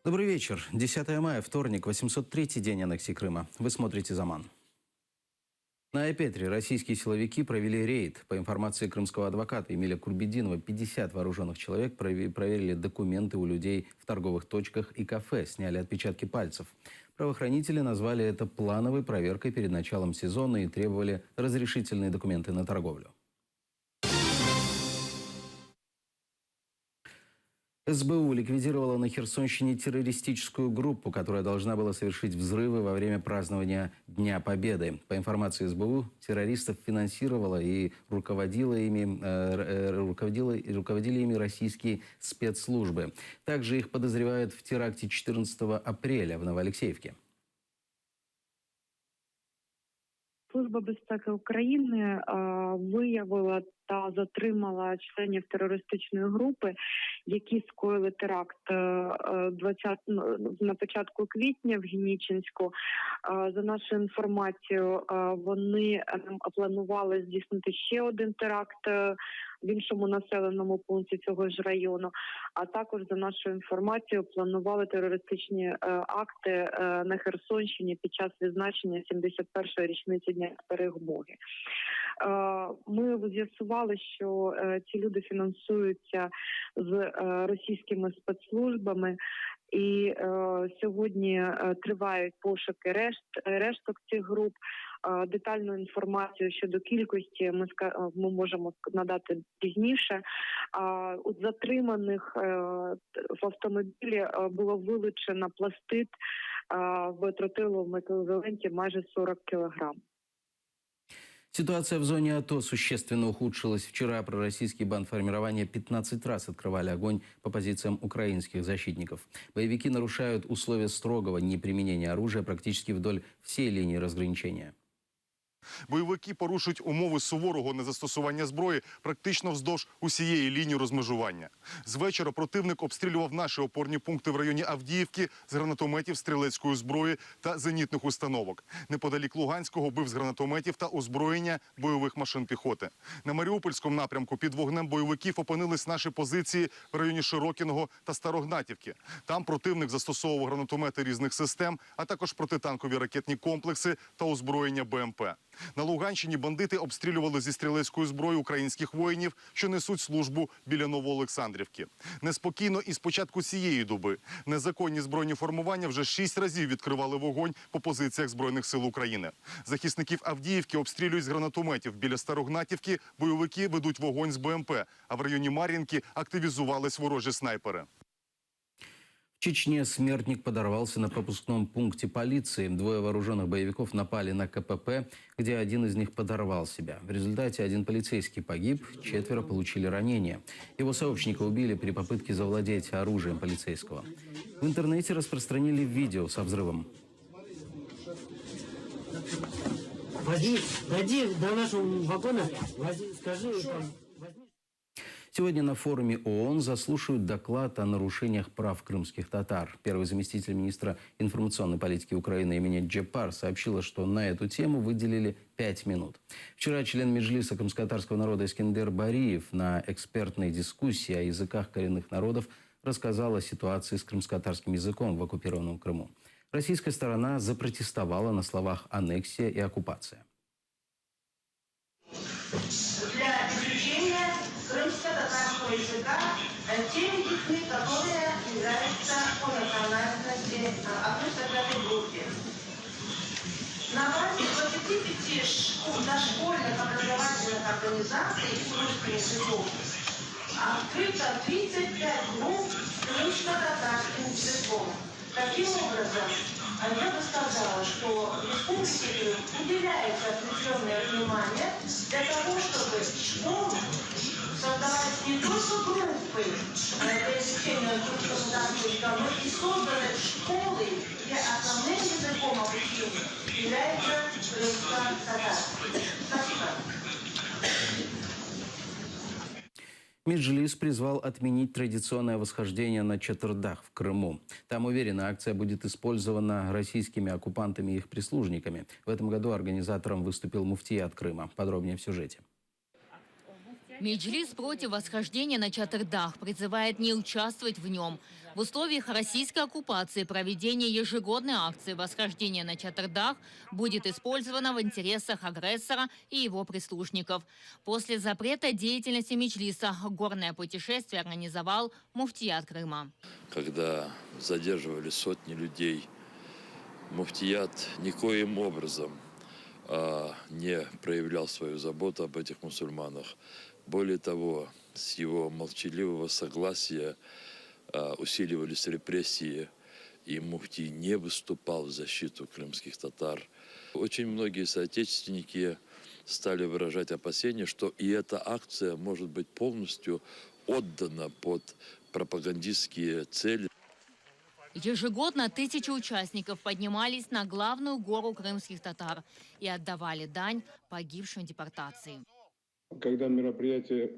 Добрый вечер. 10 мая, вторник, 803-й день аннексии Крыма. Вы смотрите «Заман». На Айпетре российские силовики провели рейд. По информации крымского адвоката Эмиля Курбединова, 50 вооруженных человек проверили документы у людей в торговых точках и кафе, сняли отпечатки пальцев. Правоохранители назвали это плановой проверкой перед началом сезона и требовали разрешительные документы на торговлю. СБУ ликвидировала на Херсонщине террористическую группу, которая должна была совершить взрывы во время празднования Дня Победы. По информации СБУ, террористов финансировала и руководили ими российские спецслужбы. Также их подозревают в теракте 14 апреля в Новоалексеевке. Служба безпеки України виявила та затримала членів терористичної групи, які скоїли теракт на початку квітня в Генічинську. За нашою інформацією, вони планували здійснити ще один теракт в іншому населеному пункті цього ж району, а також, за нашою інформацією, планували терористичні акти на Херсонщині під час відзначення 71-ї річниці Дня Перемоги. Ми з'ясували, що ці люди фінансуються з російськими спецслужбами, і сьогодні тривають пошуки решток цих груп. Детальну інформацію щодо кількості ми можемо надати пізніше. У затриманих в автомобілі було вилучено пластид в тротиловому еквіваленті майже 40 кілограм. Ситуация в зоне АТО существенно ухудшилась. Вчера пророссийские бандформирования 15 раз открывали огонь по позициям украинских защитников. Боевики нарушают условия строгого неприменения оружия практически вдоль всей линии разграничения. Бойовики порушують умови суворого незастосування зброї практично вздовж усієї лінії розмежування. З вечора противник обстрілював наші опорні пункти в районі Авдіївки з гранатометів, стрілецької зброї та зенітних установок. Неподалік Луганського бив з гранатометів та озброєння бойових машин піхоти. На Маріупольському напрямку під вогнем бойовиків опинились наші позиції в районі Широкіного та Старогнатівки. Там противник застосовував гранатомети різних систем, а також протитанкові ракетні комплекси та озброєння БМП. На Луганщині бандити обстрілювали зі стрілецької зброї українських воїнів, що несуть службу біля Новоолександрівки. Неспокійно і з початку цієї доби. Незаконні збройні формування вже 6 разів відкривали вогонь по позиціях Збройних сил України. Захисників Авдіївки обстрілюють з гранатометів. Біля Старогнатівки бойовики ведуть вогонь з БМП, а в районі Мар'їнки активізувались ворожі снайпери. В Чечне смертник подорвался на пропускном пункте полиции. Двое вооруженных боевиков напали на КПП, где один из них подорвал себя. В результате один полицейский погиб, 4 получили ранения. Его сообщника убили при попытке завладеть оружием полицейского. В интернете распространили видео со взрывом. Дойди до нашего вагона, скажи... Сегодня на форуме ООН заслушают доклад о нарушениях прав крымских татар. Первый заместитель министра информационной политики Украины Эминет Джепар сообщила, что на эту тему выделили 5 минут. Вчера член Меджлиса крымско-татарского народа Искендер Бариев на экспертной дискуссии о языках коренных народов рассказал о ситуации с крымско-татарским языком в оккупированном Крыму. Российская сторона запротестовала на словах аннексия и оккупация. Для изучения крымско-татарского языка те языки, которые являются по национальности относятся к этой группе. На базе 25 дошкольных образовательных организаций с русским языком открыто 35 групп с крымско-татарским языком. Таким образом, я бы сказала, что в республике уделяется определенное внимание для того, чтобы школы создавать не только группы для изучения крымско-татарского языка, но и созданы школы, где основным языком обучения является крымско-татарский. Спасибо. Меджлис призвал отменить традиционное восхождение на Чатырдах в Крыму. Там, уверена, акция будет использована российскими оккупантами и их прислужниками. В этом году организатором выступил муфтият Крыма. Подробнее в сюжете. Меджлис против восхождения на Чатырдах, призывает не участвовать в нем. В условиях российской оккупации проведение ежегодной акции «Восхождение на Чатырдах» будет использовано в интересах агрессора и его прислужников. После запрета деятельности Меджлиса горное путешествие организовал муфтият Крыма. Когда задерживали сотни людей, муфтият никоим образом не проявлял свою заботу об этих мусульманах. Более того, с его молчаливого согласия усиливались репрессии, и муфтий не выступал в защиту крымских татар. Очень многие соотечественники стали выражать опасения, что и эта акция может быть полностью отдана под пропагандистские цели. Ежегодно 1000 участников поднимались на главную гору крымских татар и отдавали дань погибшим в депортации. Когда мероприятие,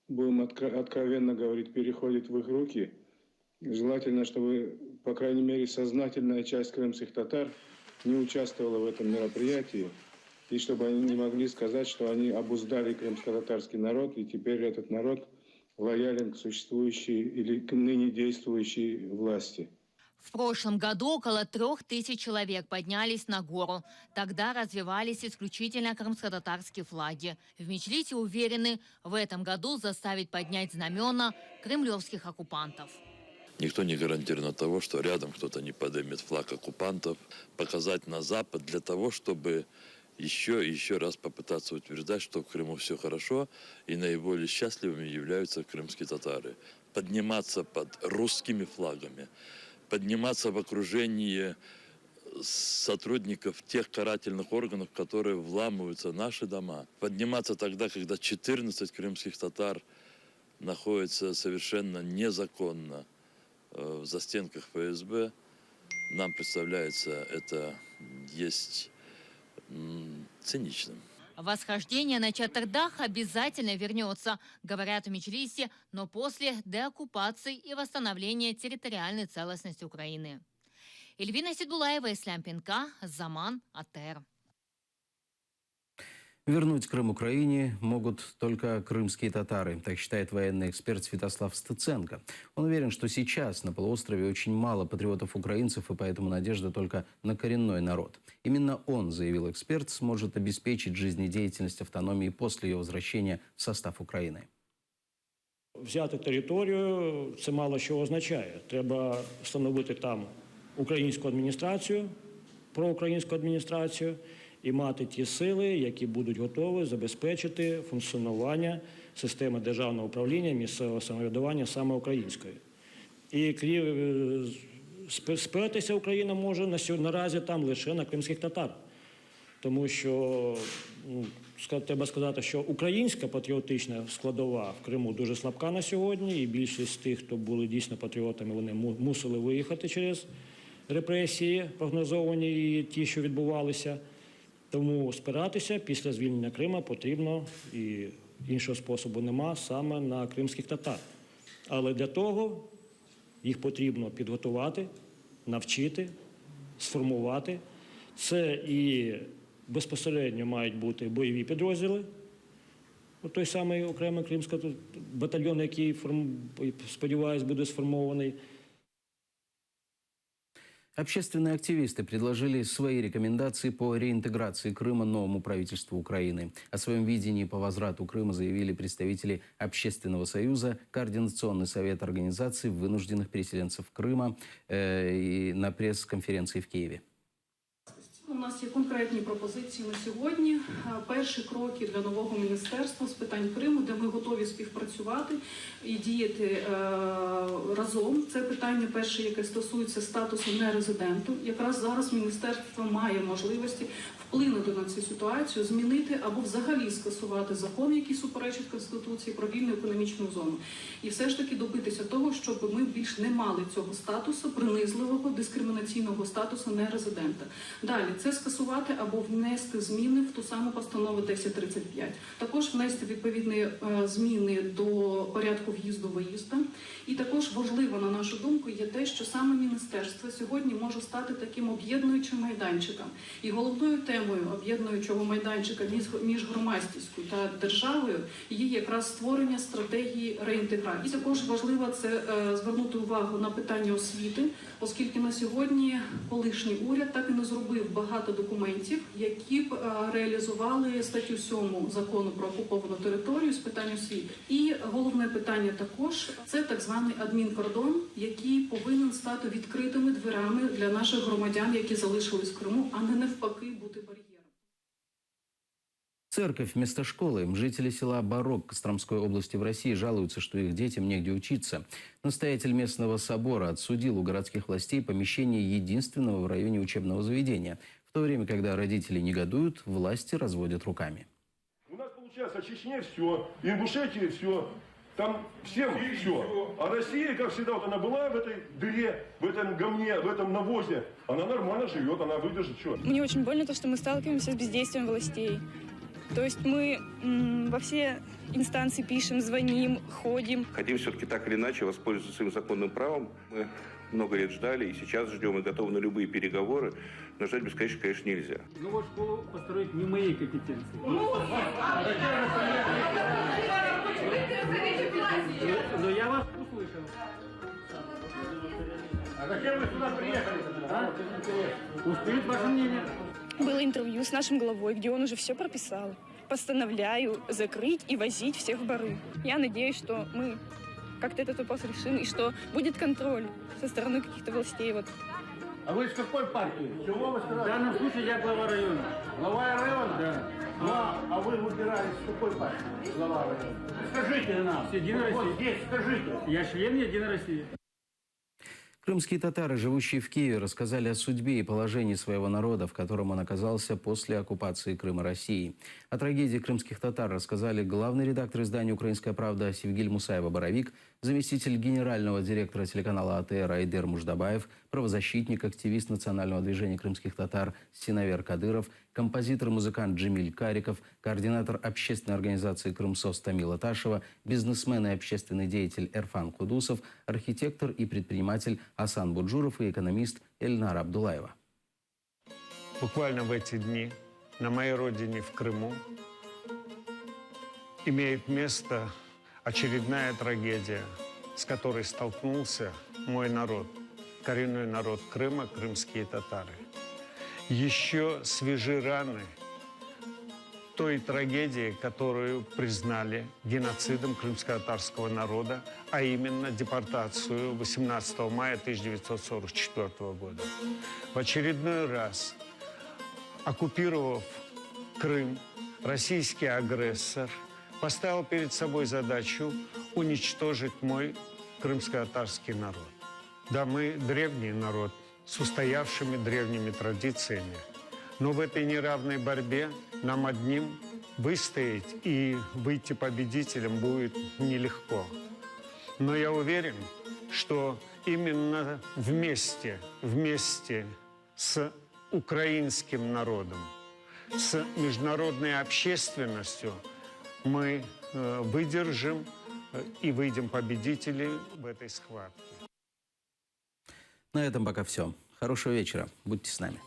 будем откровенно говорить, переходит в их руки, желательно, чтобы, по крайней мере, сознательная часть крымских татар не участвовала в этом мероприятии, и чтобы они не могли сказать, что они обуздали крымско-татарский народ, и теперь этот народ лоялен к существующей или к ныне действующей власти. В прошлом году около 3000 человек поднялись на гору. Тогда развивались исключительно крымско-татарские флаги. В Меджлисе уверены, в этом году заставить поднять знамена кремлевских оккупантов. Никто не гарантирован того, что рядом кто-то не поднимет флаг оккупантов. Показать на Запад для того, чтобы еще и еще раз попытаться утверждать, что в Крыму все хорошо, и наиболее счастливыми являются крымские татары. Подниматься под русскими флагами, подниматься в окружении сотрудников тех карательных органов, которые вламываются в наши дома. Подниматься тогда, когда 14 крымских татар находятся совершенно незаконно в застенках ФСБ, нам представляется, это есть циничным. Восхождение на Чатырдах обязательно вернется, говорят в Меджлисе, но после деоккупации и восстановления территориальной целостности Украины. Эльвина Сидбулаева, Ислам Пинка, Заман, АТР. Вернуть Крым Украине могут только крымские татары, так считает военный эксперт Святослав Стыценко. Он уверен, что сейчас на полуострове очень мало патриотов-украинцев, и поэтому надежда только на коренной народ. Именно он, заявил эксперт, сможет обеспечить жизнедеятельность автономии после ее возвращения в состав Украины. Взяти територію – це мало що означає. Треба встановити там українську адміністрацію, проукраїнську адміністрацію, і мати ті сили, які будуть готові забезпечити функціонування системи державного управління, місцевого самоврядування саме української. І спертися Україна може наразі там лише на кримських татар. Тому що, треба сказати, що українська патріотична складова в Криму дуже слабка на сьогодні, і більшість тих, хто були дійсно патріотами, вони мусили виїхати через репресії, прогнозовані і ті, що відбувалися. Тому спиратися після звільнення Крима потрібно, і іншого способу нема, саме на кримських татар. Але для того їх потрібно підготувати, навчити, сформувати. Це і безпосередньо мають бути бойові підрозділи. Той самий окремий кримський батальйон, який, сподіваюсь, буде сформований. Общественные активисты предложили свои рекомендации по реинтеграции Крыма новому правительству Украины. О своем видении по возврату Крыма заявили представители Общественного союза, Координационный совет организаций вынужденных переселенцев Крыма на пресс-конференции в Киеве. У нас є конкретні пропозиції на сьогодні. Перші кроки для нового міністерства з питань Криму, де ми готові співпрацювати і діяти разом. Це питання перше, яке стосується статусу нерезиденту. Якраз зараз міністерство має можливості вплинути на цю ситуацію, змінити або взагалі скасувати закон, який суперечить Конституції, про вільну економічну зону. І все ж таки добитися того, щоб ми більш не мали цього статусу, принизливого, дискримінаційного статусу нерезидента. Далі, це це скасувати або внести зміни в ту саму постанову 1035. Також внести відповідні зміни до порядку в'їзду-виїзду. І також важливо, на нашу думку, є те, що саме міністерство сьогодні може стати таким об'єднуючим майданчиком. І головною темою об'єднуючого майданчика між громадськістю та державою є якраз створення стратегії реінтеграції. І також важливо це звернути увагу на питання освіти, оскільки на сьогодні колишній уряд так і не зробив багато документів, які б реалізували статтю 7 закону про окуповану територію з питань освіти. І головне питання також – це так званий адмінкордон, який повинен стати відкритими дверами для наших громадян, які залишились в Криму, а не навпаки бути бар'єром. Церковь вместо школы. Жители села Барок Костромской области в России жалуются, что их детям негде учиться. Настоятель местного собора отсудил у городских властей помещение единственного в районе учебного заведения. В то время, когда родители негодуют, власти разводят руками. У нас получается в Чечне все, Ингушетии все, там всем все. А Россия, как всегда, вот она была в этой дыре, в этом говне, в этом навозе, она нормально живет, она выдержит что. Мне очень больно то, что мы сталкиваемся с бездействием властей. То есть мы во все инстанции пишем, звоним, ходим. Хотим все-таки так или иначе воспользоваться своим законным правом. Мы много лет ждали и сейчас ждем и готовы на любые переговоры. Но ждать бесконечно, конечно, нельзя. Ну вот школу построить не моей компетенции. Но я вас услышал. А зачем вы сюда приехали? Успеет ваше мнение? Было интервью с нашим главой, где он уже все прописал. Постановляю закрыть и возить всех в бары. Я надеюсь, что мы как-то этот вопрос решим, и что будет контроль со стороны каких-то властей. Вот. А вы из какой партии? Чего вы сказали? В данном случае я глава района. Глава района? Да. Ну, а вы выбирались с какой партии? Глава района. Скажите нам. С Единой России. Вот здесь скажите. Я член Единой России. Крымские татары, живущие в Киеве, рассказали о судьбе и положении своего народа, в котором он оказался после оккупации Крыма Россией. О трагедии крымских татар рассказали главный редактор издания «Украинская правда» Севгиль Мусаева-Боровик, заместитель генерального директора телеканала АТР Айдер Муждабаев, правозащитник, активист национального движения крымских татар Синавер Кадыров, композитор и музыкант Джемиль Кариков, координатор общественной организации «Крымсос» Тамила Ташева, бизнесмен и общественный деятель Эрфан Кудусов, архитектор и предприниматель Асан Буджуров и экономист Эльнара Абдулаева. Буквально в эти дни на моей родине в Крыму имеет место очередная трагедия, с которой столкнулся мой народ, коренной народ Крыма, крымские татары. Еще свежи раны той трагедии, которую признали геноцидом крымско-татарского народа, а именно депортацию 18 мая 1944 года. В очередной раз, оккупировав Крым, российский агрессор поставил перед собой задачу уничтожить мой крымско-татарский народ. Да, мы древний народ с устоявшими древними традициями, но в этой неравной борьбе нам одним выстоять и выйти победителем будет нелегко. Но я уверен, что именно вместе с украинским народом, с международной общественностью мы выдержим и выйдем победители в этой схватке. На этом пока все. Хорошего вечера. Будьте с нами.